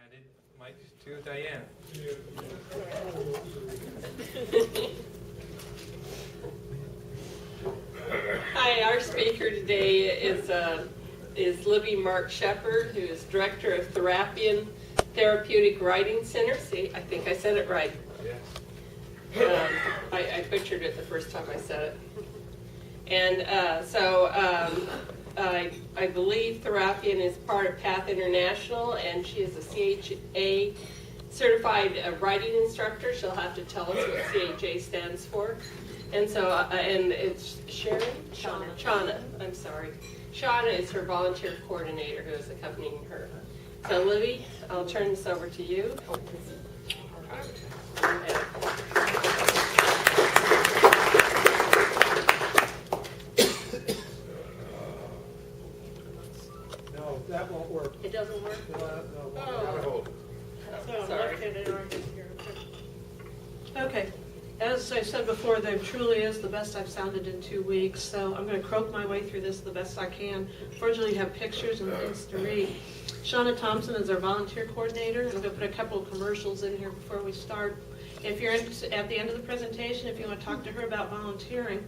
handed mic to Diane. Hi, our speaker today is Libby Marks-Shepard, who is director of Therapeion Therapeutic Writing Center. See, I think I said it right. Yes. I butchered it the first time I said it. And I believe Therapeion is part of PATH International, and she is a CHA certified writing instructor. She'll have to tell us what CHA stands for. And so, and it's Sharon? Shauna, I'm sorry. Shauna is her volunteer coordinator who is accompanying her. So Libby, I'll turn this over to you. No, that won't work. It doesn't work? No, Oh. Sorry. Okay, as I said before, there truly is the best I've sounded in 2 weeks, so I'm going to croak my way through this the best I can. Fortunately, you have pictures and things to read. Shauna Thompson is our volunteer coordinator. I'm going to put a couple of commercials in here before we start. If you're interested, at the end of the presentation, if you want to talk to her about volunteering,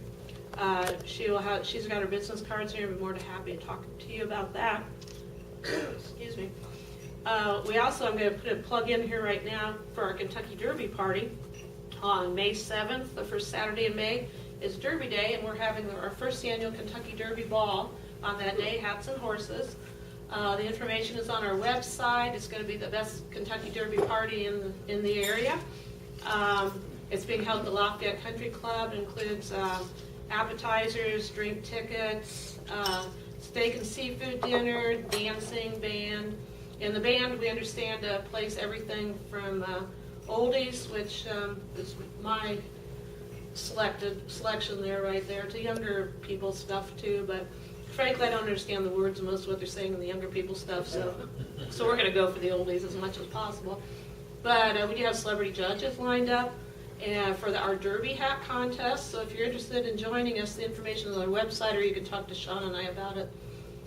she's got her business cards here. I'd be more than happy to talk to you about that. Excuse me. I'm going to put a plug in here right now for our Kentucky Derby party. On May 7th, the first Saturday in May, is Derby Day, and we're having our first annual Kentucky Derby Ball on that day, hats and horses. The information is on our website. It's going to be the best Kentucky Derby party in the area. It's being held at the Lafayette Country Club. It includes appetizers, drink tickets, steak and seafood dinner, dancing, band. And the band, we understand, plays everything from oldies, which is my selection there, right there, to younger people's stuff too. But frankly, I don't understand the words of most of what they're saying in the younger people's stuff, so we're going to go for the oldies as much as possible. But we do have celebrity judges lined up and for our Derby hat contest. So if you're interested in joining us, the information is on our website, or you can talk to Sean and I about it.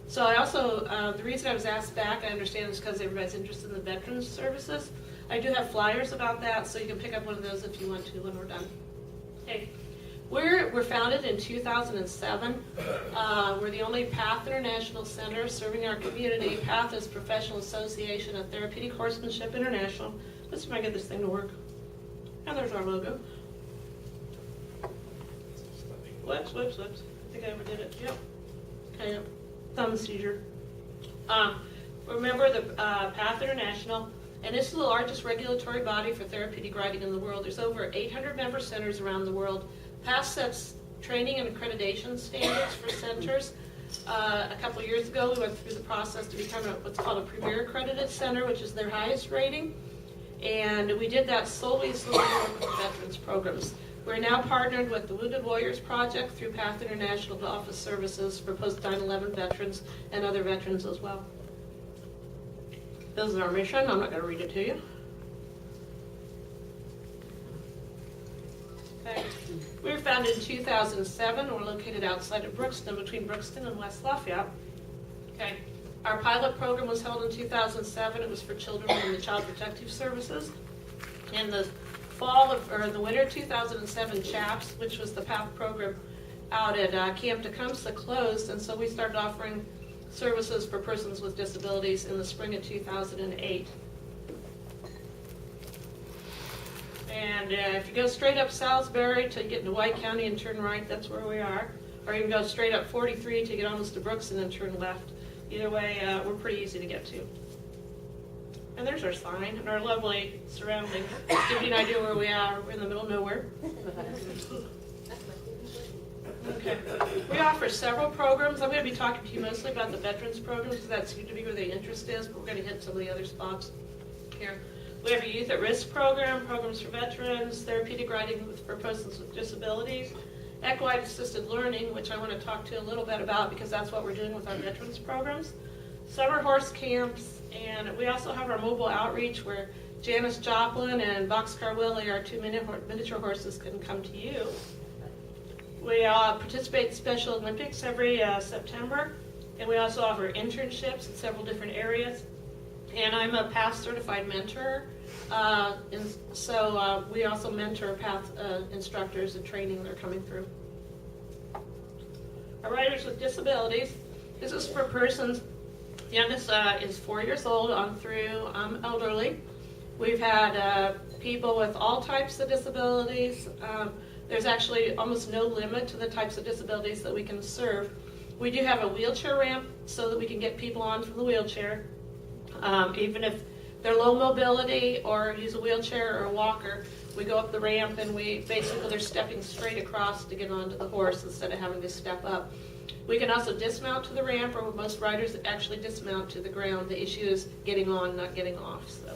So I also, the reason I was asked back, I understand, is because everybody's interested in the veterans services. I do have flyers about that, so you can pick up one of those if you want to when we're done. Okay. We're founded in 2007. We're the only PATH International Center serving our community. PATH is Professional Association of Therapeutic Horsemanship International. Let's see if I get this thing to work. And there's our logo. Whoops. I think I overdid it. Yep. Kind of thumb seizure. Remember the PATH International, and this is the largest regulatory body for therapeutic riding in the world. There's over 800 member centers around the world. PATH sets training and accreditation standards for centers. A couple of years ago, we went through the process to become what's called a Premier Accredited Center, which is their highest rating. And we did that solely so we work with veterans programs. We're now partnered with the Wounded Warriors Project through PATH International to offer services for post 9/11 veterans and other veterans as well. This is our mission. I'm not going to read it to you. Okay. We were founded in 2007. We're located outside of Brookston, between Brookston and West Lafayette. Okay. Our pilot program was held in 2007. It was for children in the Child Protective Services. In the the winter 2007, CHAPS, which was the PATH program out at Camp Tecumseh, closed, and so we started offering services for persons with disabilities in the spring of 2008. And if you go straight up Salisbury to get into White County and turn right, that's where we are. Or you can go straight up 43 to get almost to Brookston and turn left. Either way, we're pretty easy to get to. And there's our sign and our lovely surroundings. Give you an idea where we are. We're in the middle of nowhere. Okay. We offer several programs. I'm going to be talking to you mostly about the veterans programs because that seems to be where the interest is, but we're going to hit some of the other spots here. We have a youth at risk program, programs for veterans, therapeutic riding for persons with disabilities, equine assisted learning, which I want to talk to you a little bit about because that's what we're doing with our veterans programs, summer horse camps, and we also have our mobile outreach where Janice Joplin and Boxcar Willie, our 2 miniature horses, can come to you. We participate in Special Olympics every September, and we also offer internships in several different areas. and I'm a PATH certified mentor. And so we also mentor PATH instructors and training they're coming through. Our riders with disabilities, this is for persons, the youngest is 4 years old on through elderly. We've had people with all types of disabilities. There's actually almost no limit to the types of disabilities that we can serve. We do have a wheelchair ramp so that we can get people on from the wheelchair. Even if they're low mobility or use a wheelchair or a walker, we go up the ramp and they're stepping straight across to get onto the horse instead of having to step up. We can also dismount to the ramp, or most riders actually dismount to the ground. The issue is getting on, not getting off. So,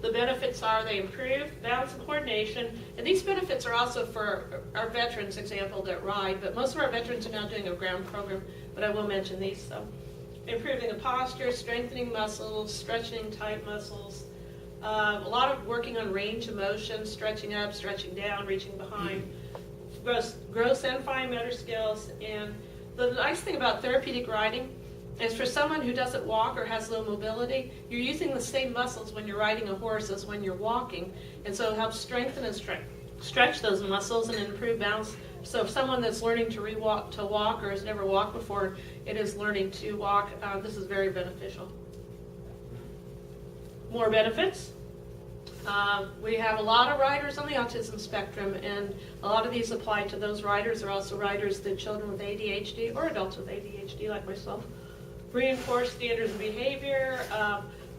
the benefits are they improve balance and coordination, and these benefits are also for our veterans, example, that ride, but most of our veterans are now doing a ground program, but I will mention these. So, improving the posture, strengthening muscles, stretching tight muscles, a lot of working on range of motion, stretching up, stretching down, reaching behind, gross and fine motor skills. And the nice thing about therapeutic riding is for someone who doesn't walk or has low mobility, you're using the same muscles when you're riding a horse as when you're walking, and so it helps strengthen and stretch those muscles and improve balance. So if someone that's learning to walk or has never walked before, it is learning to walk, this is very beneficial. More benefits. We have a lot of riders on the autism spectrum, and a lot of these apply to those riders. Are also riders that children with ADHD or adults with ADHD like myself. Reinforce standards of behavior.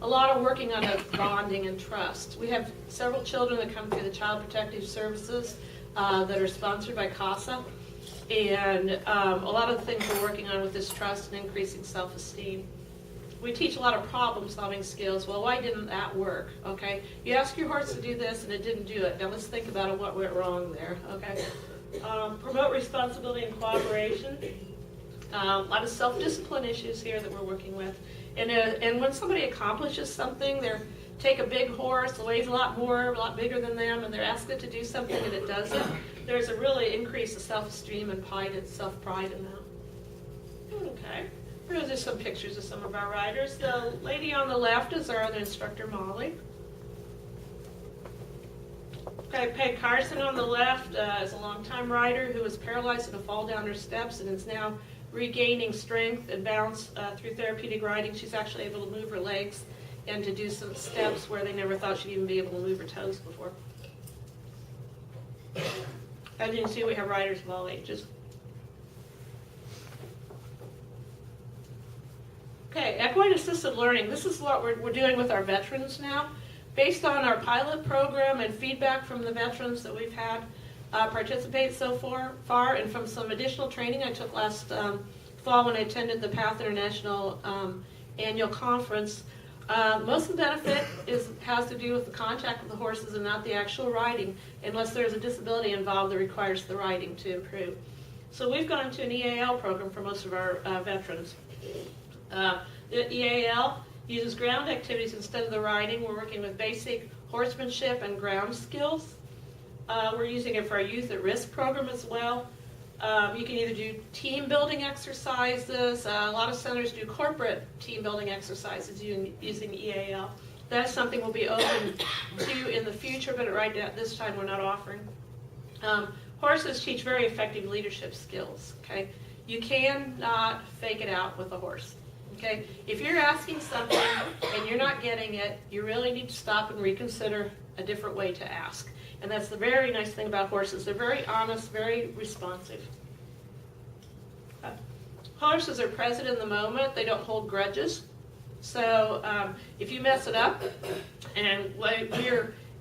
A lot of working on bonding and trust. We have several children that come through the Child Protective Services that are sponsored by CASA, and a lot of the things we're working on with this trust and increasing self-esteem. We teach a lot of problem-solving skills. Well, why didn't that work? Okay, you ask your horse to do this and it didn't do it. Now let's think about it, what went wrong there. Okay, promote responsibility and cooperation. A lot of self-discipline issues here that we're working with. And when somebody accomplishes something, they take a big horse that weighs a lot bigger than them, and they're asked it to do something and it does it. There's a really increase of self-esteem and self-pride in that. Okay. Here's just some pictures of some of our riders. The lady on the left is our other instructor, Molly. Okay, Peg Carson on the left is a longtime rider who was paralyzed in a fall down her steps and is now regaining strength and balance through therapeutic riding. She's actually able to move her legs and to do some steps where they never thought she'd even be able to move her toes before. As you can see, we have riders of all ages. Okay, equine assisted learning. This is what we're doing with our veterans now. Based on our pilot program and feedback from the veterans that we've had participate so far, and from some additional training I took last fall when I attended the PATH International annual conference, most of the benefit has to do with the contact with the horses and not the actual riding, unless there's a disability involved that requires the riding to improve. So we've gone to an EAL program for most of our veterans. The EAL uses ground activities instead of the riding. We're working with basic horsemanship and ground skills. We're using it for our youth at risk program as well. You can either do team building exercises. A lot of centers do corporate team building exercises using EAL. That's something we'll be open to in the future, but right now, this time we're not offering. Horses teach very effective leadership skills. Okay, you cannot fake it out with a horse. Okay, if you're asking something and you're not getting it, you really need to stop and reconsider a different way to ask. And that's the very nice thing about horses. They're very honest, very responsive. Horses are present in the moment. They don't hold grudges. So if you mess it up, and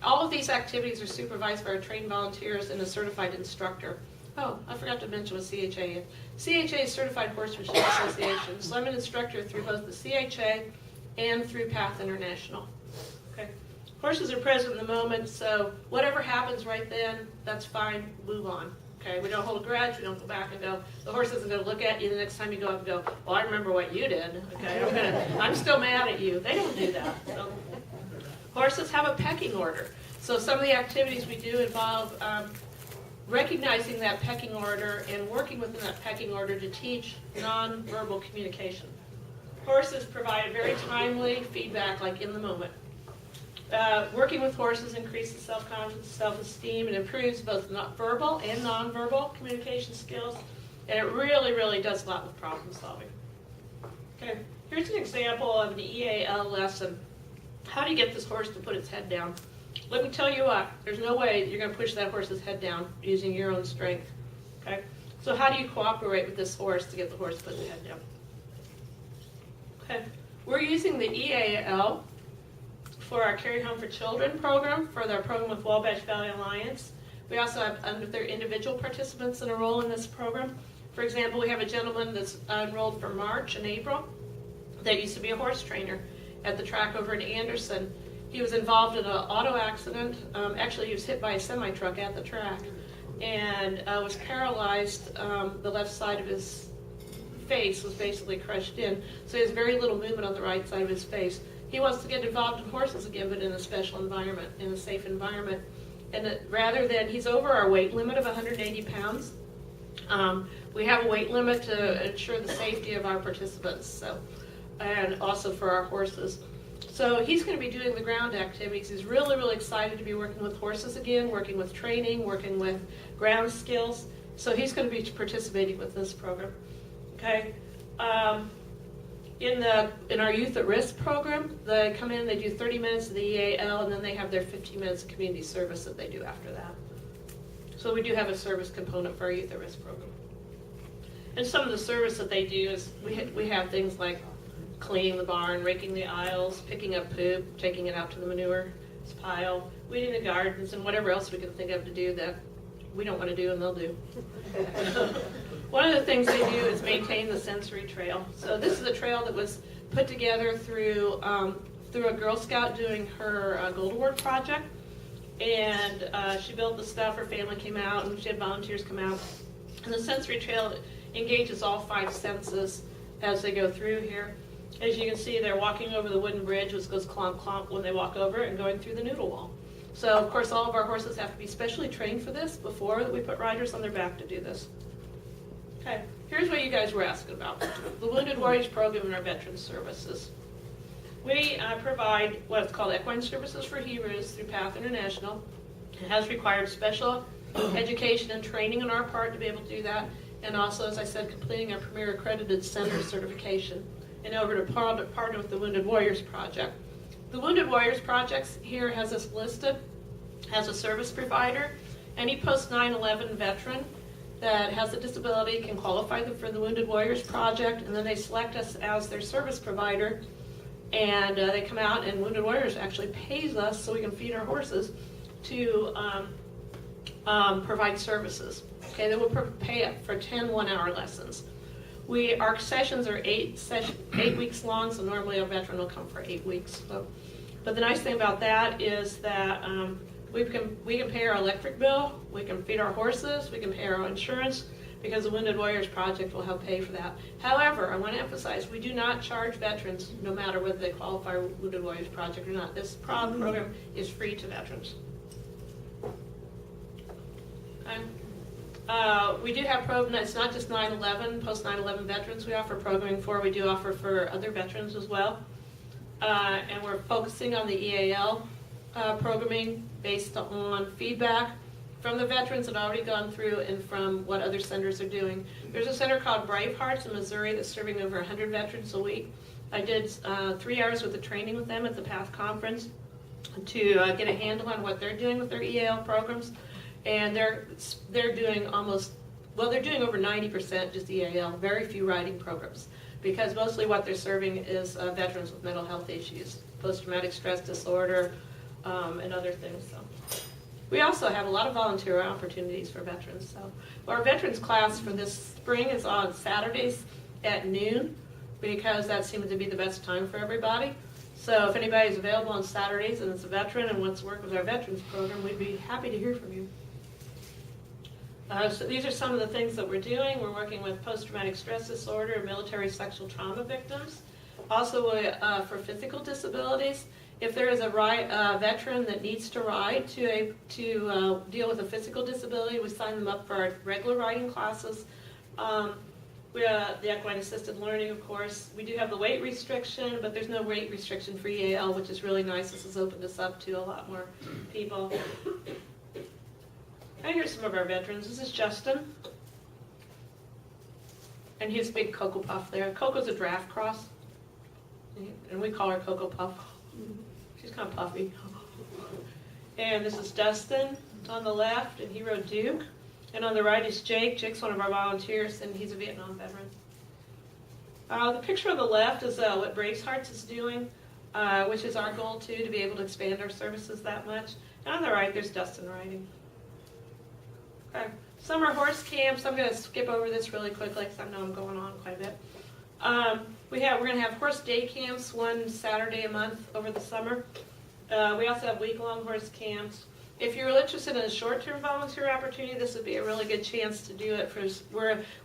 all of these activities are supervised by our trained volunteers and a certified instructor. Oh, I forgot to mention what CHA is. CHA is Certified Horsemanship Association. So I'm an instructor through both the CHA and through PATH International. Okay. Horses are present in the moment, so whatever happens right then, that's fine, move on. Okay, we don't hold a grudge, we don't go back and go, the horse isn't going to look at you the next time you go up and go, well, I remember what you did. Okay, I'm still mad at you. They don't do that. So, horses have a pecking order. So some of the activities we do involve recognizing that pecking order and working within that pecking order to teach nonverbal communication. Horses provide very timely feedback, like in the moment. Working with horses increases self-confidence, self-esteem, and improves both verbal and nonverbal communication skills, and it really, really does a lot with problem solving. Okay, here's an example of an EAL lesson. How do you get this horse to put its head down? Let me tell you what, there's no way you're going to push that horse's head down using your own strength. Okay, so how do you cooperate with this horse to get the horse to put its head down? Okay, we're using the EAL for our Carry Home for Children program, for their program with Wabash Valley Alliance. We also have other individual participants that enroll in this program. For example, we have a gentleman that's enrolled for March and April that used to be a horse trainer at the track over in Anderson. He was involved in an auto accident. Actually, he was hit by a semi-truck at the track and was paralyzed. The left side of his face was basically crushed in, so he has very little movement on the right side of his face. He wants to get involved in horses again, but in a special environment, in a safe environment. And rather than, he's over our weight limit of 180 pounds. We have a weight limit to ensure the safety of our participants, so, and also for our horses. So he's going to be doing the ground activities. He's really, really excited to be working with horses again, working with training, working with ground skills. So he's going to be participating with this program. Okay. In our Youth at Risk program, they come in, they do 30 minutes of the EAL, and then they have their 15 minutes of community service that they do after that. So we do have a service component for our Youth at Risk program. And some of the service that they do is we have things like cleaning the barn, raking the aisles, picking up poop, taking it out to the manure pile, weeding the gardens, and whatever else we can think of to do that we don't want to do and they'll do. One of the things they do is maintain the sensory trail. So this is a trail that was put together through a Girl Scout doing her Gold Award project. And she built the stuff, her family came out, and she had volunteers come out. And the sensory trail engages all 5 senses as they go through here. As you can see, they're walking over the wooden bridge, which goes clomp clomp when they walk over it, and going through the noodle wall. So, of course, all of our horses have to be specially trained for this before we put riders on their back to do this. Okay, here's what you guys were asking about. The Wounded Warriors program and our veterans services. We provide what's called equine services for heroes through PATH International. It has required special education and training on our part to be able to do that. And also, as I said, completing our Premier Accredited Center certification in order to partner with the Wounded Warriors Project. The Wounded Warriors Project here has us listed as a service provider. Any post 9/11 veteran that has a disability can qualify for the Wounded Warriors Project, and then they select us as their service provider, and they come out, and Wounded Warriors actually pays us so we can feed our horses to provide services. Okay, they will pay up for 10 one-hour lessons. Our sessions are 8 weeks long, so normally a veteran will come for 8 weeks. But the nice thing about that is that we can pay our electric bill, we can feed our horses, we can pay our insurance, because the Wounded Warriors Project will help pay for that. However, I want to emphasize, we do not charge veterans, no matter whether they qualify for Wounded Warriors Project or not. This program is free to veterans. Okay. We do have programs, it's not just 9/11, post 9/11 veterans we offer programming for, we do offer for other veterans as well. And we're focusing on the EAL programming based on feedback from the veterans that have already gone through and from what other centers are doing. There's a center called Brave Hearts in Missouri that's serving over 100 veterans a week. I did 3 hours worth of training with them at the PATH conference to get a handle on what they're doing with their EAL programs. And they're doing they're doing over 90% just EAL, very few riding programs, because mostly what they're serving is veterans with mental health issues, post-traumatic stress disorder, and other things. So we also have a lot of volunteer opportunities for veterans. So our veterans class for this spring is on Saturdays at noon, because that seems to be the best time for everybody. So if anybody's available on Saturdays and is a veteran and wants to work with our veterans program, we'd be happy to hear from you. So these are some of the things that we're doing. We're working with post-traumatic stress disorder and military sexual trauma victims. Also for physical disabilities, if there is a veteran that needs to ride to deal with a physical disability, we sign them up for our regular riding classes. We have the equine assisted learning, of course. We do have the weight restriction, but there's no weight restriction for EAL, which is really nice. This has opened us up to a lot more people. And here's some of our veterans. This is Justin. And here's a big Cocoa Puff there. Coco's a draft cross. And we call her Cocoa Puff. She's kind of puffy. And this is Dustin on the left, and he rode Duke. And on the right is Jake. Jake's one of our volunteers, and he's a Vietnam veteran. The picture on the left is what Braves Hearts is doing, which is our goal, too, to be able to expand our services that much. And on the right, there's Dustin riding. Okay. Summer horse camps. I'm going to skip over this really quickly because I know I'm going on quite a bit. We're going to have horse day camps one Saturday a month over the summer. We also have week-long horse camps. If you're interested in a short-term volunteer opportunity, this would be a really good chance to do it.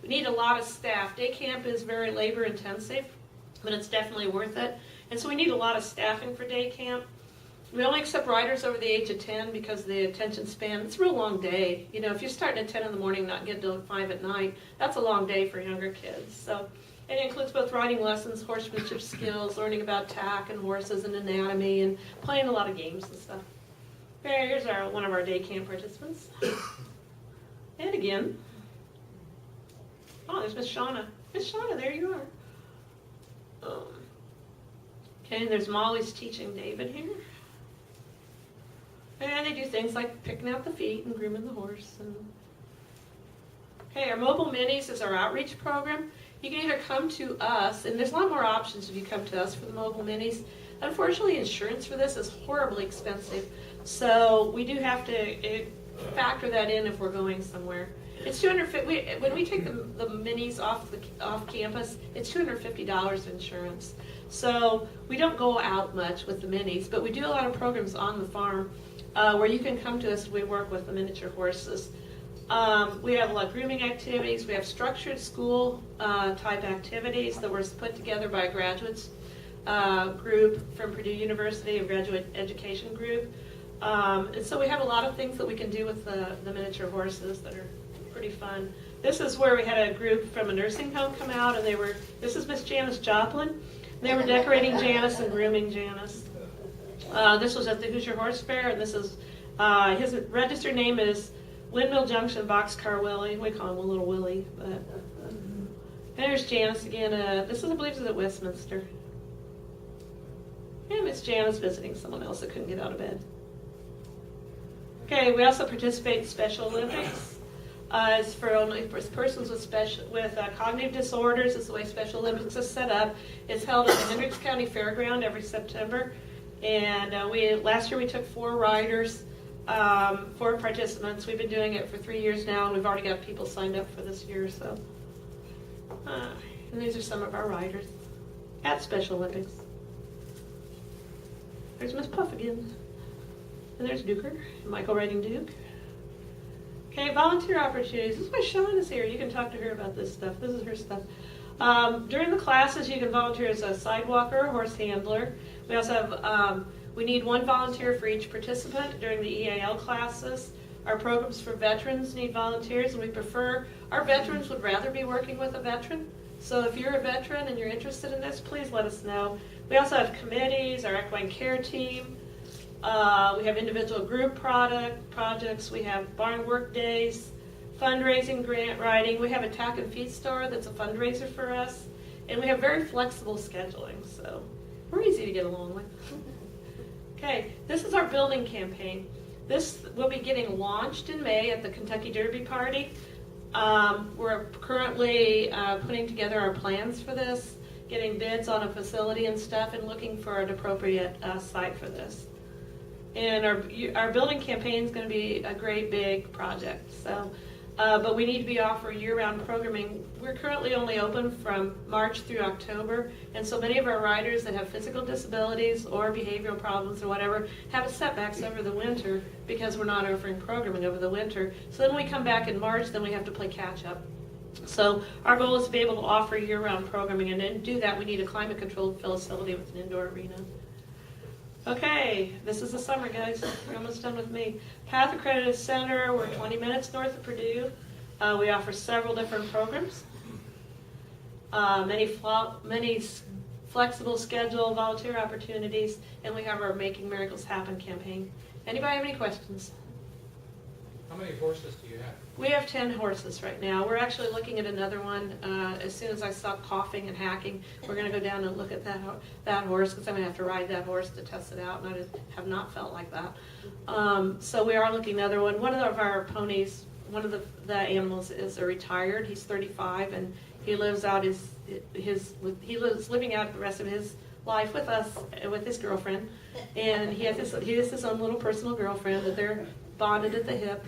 We need a lot of staff. Day camp is very labor-intensive, but it's definitely worth it. And so we need a lot of staffing for day camp. We only accept riders over the age of 10 because the attention span, it's a real long day. You know, if you're starting at 10 in the morning and not getting till 5 at night, that's a long day for younger kids. So it includes both riding lessons, horsemanship skills, learning about tack and horses and anatomy, and playing a lot of games and stuff. Okay, here's one of our day camp participants. And again. Oh, there's Miss Shauna. Miss Shauna, there you are. Okay, and there's Molly's teaching David here. And they do things like picking out the feet and grooming the horse. Okay, our mobile minis is our outreach program. You can either come to us, and there's a lot more options if you come to us for the mobile minis. Unfortunately, insurance for this is horribly expensive, so we do have to factor that in if we're going somewhere. It's $250. When we take the minis off campus, it's $250 insurance. So we don't go out much with the minis, but we do a lot of programs on the farm where you can come to us and we work with the miniature horses. We have a lot of grooming activities. We have structured school type activities that were put together by a graduates group from Purdue University, a graduate education group. And so we have a lot of things that we can do with the miniature horses that are pretty fun. This is where we had a group from a nursing home come out, and this is Miss Janice Joplin. They were decorating Janice and grooming Janice. This was at the Hoosier Horse Fair, and this is, his registered name is Windmill Junction Boxcar Willie. We call him Little Willie. But there's Janice again. This is, I believe, is at Westminster. And Miss Janice visiting someone else that couldn't get out of bed. Okay, we also participate in Special Olympics. It's for persons with cognitive disorders. It's the way Special Olympics is set up. It's held at the Hendricks County Fairground every September. And last year we took 4 riders, 4 participants. We've been doing it for 3 years now, and we've already got people signed up for this year. So, and these are some of our riders at Special Olympics. There's Miss Puff again. And there's Duker, Michael riding Duke. Okay, volunteer opportunities. This is why Sean is here. You can talk to her about this stuff. This is her stuff. During the classes, you can volunteer as a sidewalker, horse handler. We also have, we need 1 volunteer for each participant during the EAL classes. Our programs for veterans need volunteers, and we prefer, our veterans would rather be working with a veteran. So if you're a veteran and you're interested in this, please let us know. We also have committees, our equine care team. We have individual group projects. We have barn work days, fundraising, grant writing. We have a tack and feed store that's a fundraiser for us. And we have very flexible scheduling, so we're easy to get along with. Okay, this is our building campaign. This will be getting launched in May at the Kentucky Derby Party. We're currently putting together our plans for this, getting bids on a facility and stuff, and looking for an appropriate site for this. And our building campaign is going to be a great big project. So, but we need to be offering year-round programming. We're currently only open from March through October, and so many of our riders that have physical disabilities or behavioral problems or whatever have setbacks over the winter because we're not offering programming over the winter. So then we come back in March, then we have to play catch-up. So our goal is to be able to offer year-round programming, and to do that we need a climate-controlled facility with an indoor arena. Okay, this is the summer, guys. You're almost done with me. Path Accredited Center, we're 20 minutes north of Purdue. We offer several different programs. many flexible schedule, volunteer opportunities, and we have our Making Miracles Happen campaign. Anybody have any questions? How many horses do you have? We have 10 horses right now. We're actually looking at another one. As soon as I stop coughing and hacking, we're going to go down and look at that horse, because I'm going to have to ride that horse to test it out, and I have not felt like that. So we are looking at another one. One of our ponies, one of the animals is a retired. He's 35, and he lives out living out the rest of his life with us, with his girlfriend, and he has his own little personal girlfriend that they're bonded at the hip.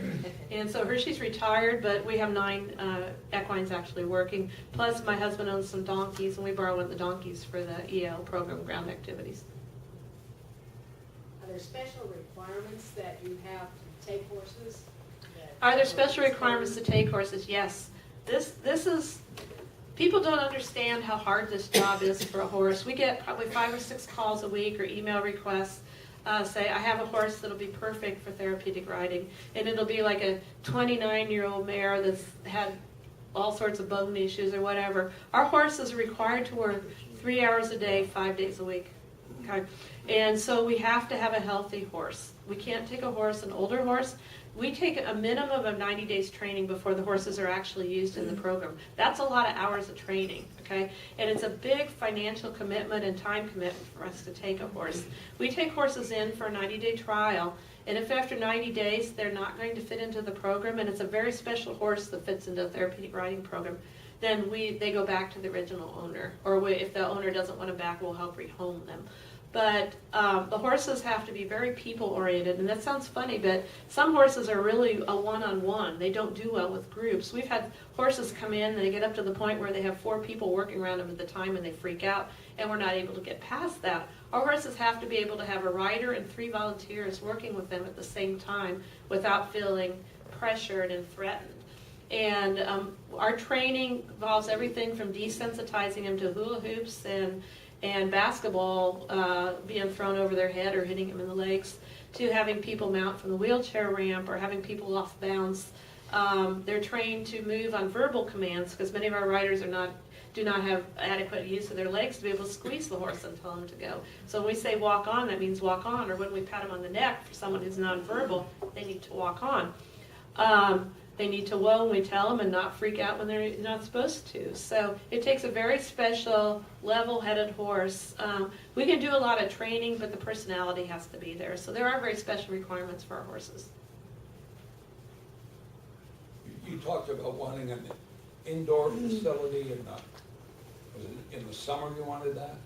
And so Hershey's retired, but we have 9 equines actually working. Plus my husband owns some donkeys, and we borrow one of the donkeys for the EL program ground activities. Are there special requirements that you have to take horses? Are there special requirements to take horses? Yes. This is, people don't understand how hard this job is for a horse. We get probably 5 or 6 calls a week or email requests. Say, I have a horse that'll be perfect for therapeutic riding, and it'll be like a 29-year-old mare that's had all sorts of bone issues or whatever. Our horse is required to work 3 hours a day, 5 days a week. Okay, and so we have to have a healthy horse. We can't take a horse, an older horse. We take a minimum of 90 days training before the horses are actually used in the program. That's a lot of hours of training, okay? And it's a big financial commitment and time commitment for us to take a horse. We take horses in for a 90-day trial, and if after 90 days they're not going to fit into the program, and it's a very special horse that fits into a therapeutic riding program, then they go back to the original owner. Or if the owner doesn't want them back, we'll help rehome them. But the horses have to be very people-oriented, and that sounds funny, but some horses are really a one-on-one. They don't do well with groups. We've had horses come in, and they get up to the point where they have 4 people working around them at the time, and they freak out, and we're not able to get past that. Our horses have to be able to have a rider and 3 volunteers working with them at the same time without feeling pressured and threatened. And our training involves everything from desensitizing them to hula hoops and basketball being thrown over their head or hitting them in the legs, to having people mount from the wheelchair ramp or having people off bounce. They're trained to move on verbal commands, because many of our riders do not have adequate use of their legs to be able to squeeze the horse and tell them to go. So when we say walk on, that means walk on, or when we pat them on the neck for someone who's nonverbal, they need to walk on. They need to whoa when we tell them and not freak out when they're not supposed to. So it takes a very special, level-headed horse. We can do a lot of training, but the personality has to be there. So there are very special requirements for our horses. You talked about wanting an indoor facility, and was it in the summer you wanted that?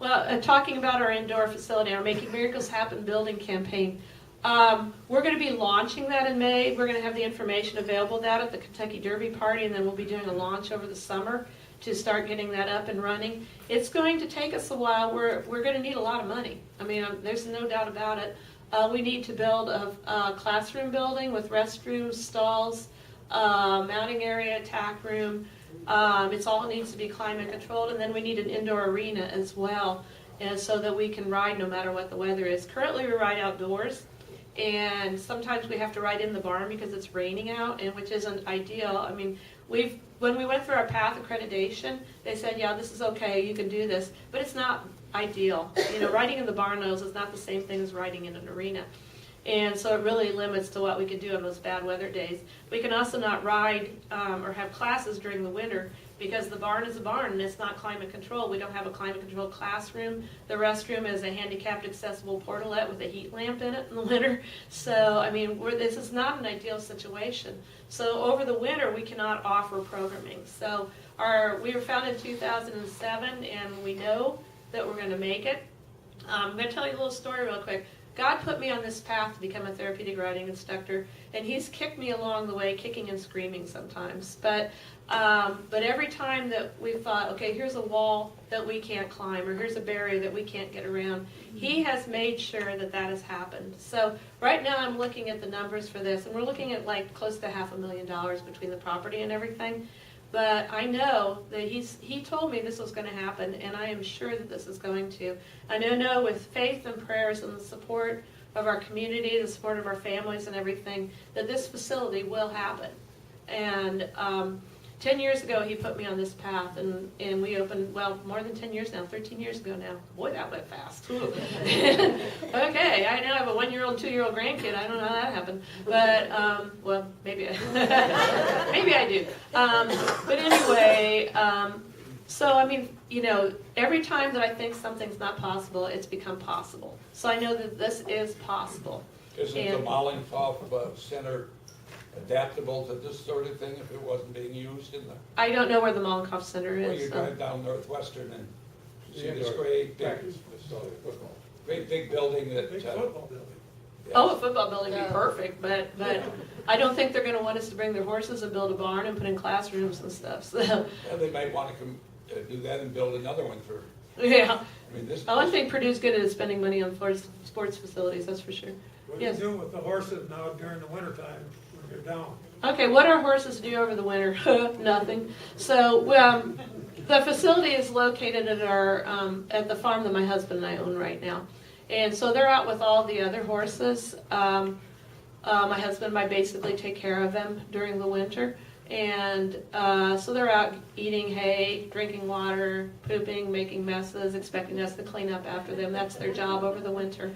Well, talking about our indoor facility, our Making Miracles Happen building campaign, we're going to be launching that in May. We're going to have the information available that at the Kentucky Derby party, and then we'll be doing a launch over the summer to start getting that up and running. It's going to take us a while. We're going to need a lot of money. I mean, there's no doubt about it. We need to build a classroom building with restrooms, stalls, mounting area, tack room. It all needs to be climate controlled, and then we need an indoor arena as well, and so that we can ride no matter what the weather is. Currently we ride outdoors, and sometimes we have to ride in the barn because it's raining out, and which isn't ideal. I mean, when we went through our PATH accreditation, they said, yeah, this is okay, you can do this, but it's not ideal. You know, riding in the barn nose is not the same thing as riding in an arena. And so it really limits to what we can do on those bad weather days. We can also not ride or have classes during the winter because the barn is a barn and it's not climate controlled. We don't have a climate controlled classroom. The restroom is a handicapped accessible portalette with a heat lamp in it in the winter. So, I mean, this is not an ideal situation. So over the winter, we cannot offer programming. So we were founded in 2007, and we know that we're going to make it. I'm going to tell you a little story real quick. God put me on this path to become a therapeutic riding instructor, and He's kicked me along the way, kicking and screaming sometimes. But every time that we thought, okay, here's a wall that we can't climb, or here's a barrier that we can't get around, He has made sure that that has happened. So right now I'm looking at the numbers for this, and we're looking at like close to $500,000 between the property and everything. But I know that He told me this was going to happen, and I am sure that this is going to. I know with faith and prayers and the support of our community, the support of our families and everything, that this facility will happen. And 10 years ago, he put me on this path, and we opened, well, more than 10 years now, 13 years ago now. Boy, that went fast. Okay, I now have a 1-year-old, 2-year-old grandkid. I don't know how that happened. But, well, maybe maybe I do. But anyway, so, I mean, you know, every time that I think something's not possible, it's become possible. So I know that this is possible. Isn't the Molinghoff Center adaptable to this sort of thing if it wasn't being used in the, I don't know where the Molotov Center well, is. you so- drive down Northwestern and see The this indoor great big, practice facility, football. great big building that. Big football building. yes. Oh, a football building would be No. perfect, but I don't think they're gonna want us to bring their horses and build a barn and put in classrooms and stuff, so, And they might want to do that and build another one for, yeah. I mean, this. I don't think Purdue's good at spending money on sports facilities, that's for sure. What do Yes. you do with the horses now during the wintertime when you're down? Okay, what our horses do over the winter? Nothing. So, the facility is located at our, at the farm that my husband and I own right now. And so they're out with all the other horses. My husband and I basically take care of them during the winter. And so they're out eating hay, drinking water, pooping, making messes, expecting us to clean up after them. That's their job over the winter.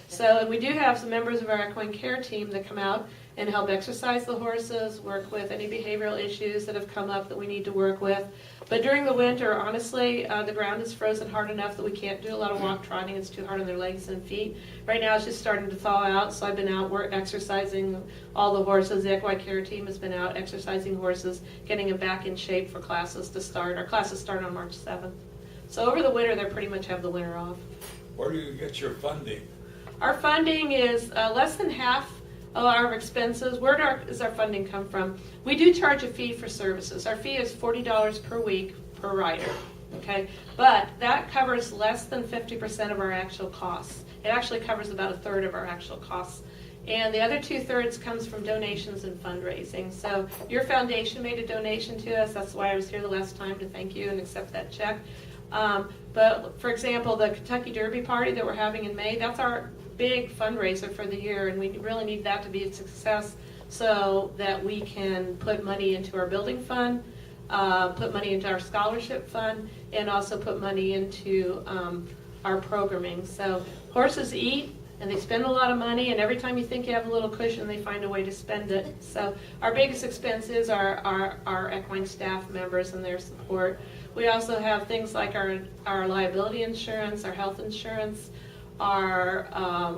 So, and we do have some members of our equine care team that come out and help exercise the horses, work with any behavioral issues that have come up that we need to work with. But during the winter, honestly, the ground is frozen hard enough that we can't do a lot of walk trotting. It's too hard on their legs and feet. Right now it's just starting to thaw out, so I've been out exercising all the horses. The equine care team has been out exercising horses, getting them back in shape for classes to start. Our classes start on March 7th. So over the winter, they pretty much have the winter off. Where do you get your funding? Our funding is less than half of our expenses. Where does our funding come from? We do charge a fee for services. Our fee is $40 per week per rider, okay? But that covers less than 50% of our actual costs. It actually covers about a third of our actual costs. And the other 2/3 comes from donations and fundraising. So your foundation made a donation to us. That's why I was here the last time to thank you and accept that check. But for example, the Kentucky Derby party that we're having in May, that's our big fundraiser for the year, and we really need that to be a success so that we can put money into our building fund, put money into our scholarship fund, and also put money into our programming. So horses eat, and they spend a lot of money, and every time you think you have a little cushion, they find a way to spend it. So our biggest expenses are our equine staff members and their support. We also have things like our liability insurance, our health insurance, our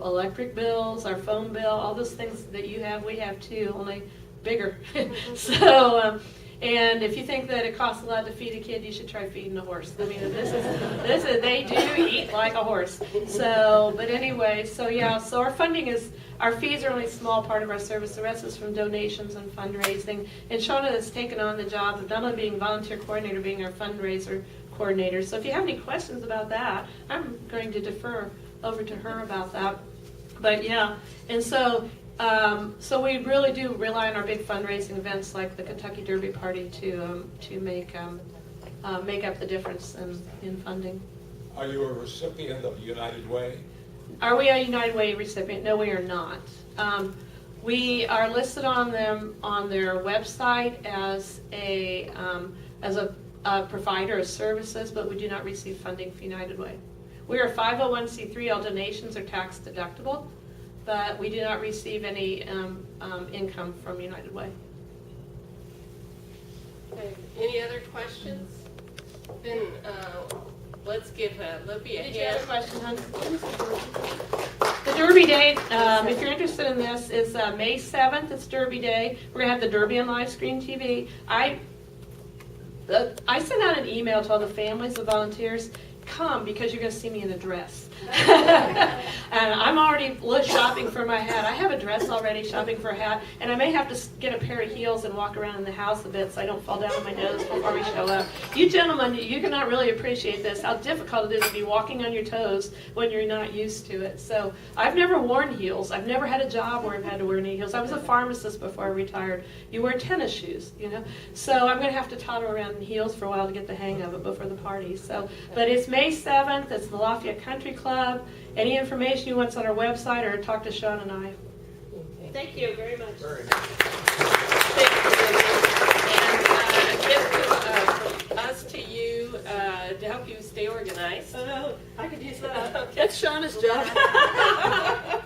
electric bills, our phone bill, all those things that you have, we have too, only bigger. So, and if you think that it costs a lot to feed a kid, you should try feeding a horse. I mean, this is they do eat like a horse. So, but anyway, so yeah, so our funding is, our fees are only a small part of our service. The rest is from donations and fundraising. And Shauna has taken on the job of not only being volunteer coordinator, being our fundraiser coordinator. So if you have any questions about that, I'm going to defer over to her about that. But yeah, and so so we really do rely on our big fundraising events like the Kentucky Derby party to make up the difference in funding. Are you a recipient of United Way? Are we a United Way recipient? No, we are not. We are listed on them on their website as a provider of services, but we do not receive funding for United Way. We are 501c3. All donations are tax deductible, but we do not receive any income from United Way. Okay, any other questions? Then let's give Libby a Did you have a hand. question, hon? The Derby Day, if you're interested in this, is May 7th. It's Derby Day. We're going to have the Derby on live screen TV. I sent out an email to all the families of volunteers. Come, because you're going to see me in a dress. And I'm already shopping for my hat. I have a dress already, shopping for a hat, and I may have to get a pair of heels and walk around in the house a bit so I don't fall down on my nose before we show up. You gentlemen, you cannot really appreciate this, how difficult it is to be walking on your toes when you're not used to it. So I've never worn heels. I've never had a job where I've had to wear any heels. I was a pharmacist before I retired. You wear tennis shoes, you know. So I'm going to have to toddle around in heels for a while to get the hang of it before the party. So, but it's May 7th. It's the Lafayette Country Club. Any information you want on our website or talk to Sean and I. Thank you very much. Very nice. Thank you, Libby. And from us to you to help you stay organized. I could use that. Okay. That's Shauna's job.